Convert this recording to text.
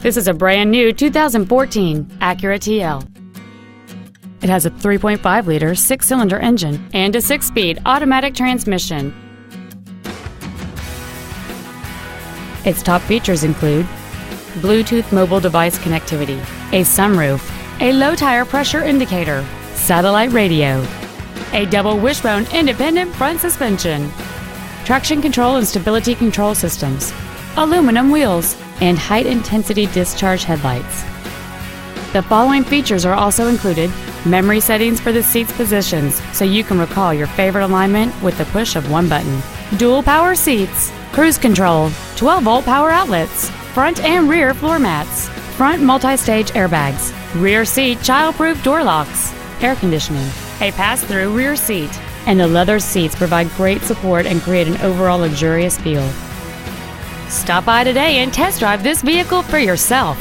This is a brand new 2014 Acura TL. It has a 3.5-liter six-cylinder engine and a 6-speed automatic transmission. Its top features include Bluetooth mobile device connectivity, a sunroof, a low tire pressure indicator, satellite radio, a double wishbone independent front suspension, traction control and stability control systems, aluminum wheels, and high-intensity discharge headlights. The following features are also included: memory settings for the seat's positions so you can recall your favorite alignment with the push of one button, dual power seats, cruise control, 12-volt power outlets, front and rear floor mats, front multi-stage airbags, rear seat child-proof door locks, air conditioning, a pass-through rear seat, and the leather seats provide great support and create an overall luxurious feel. Stop by today and test drive this vehicle for yourself.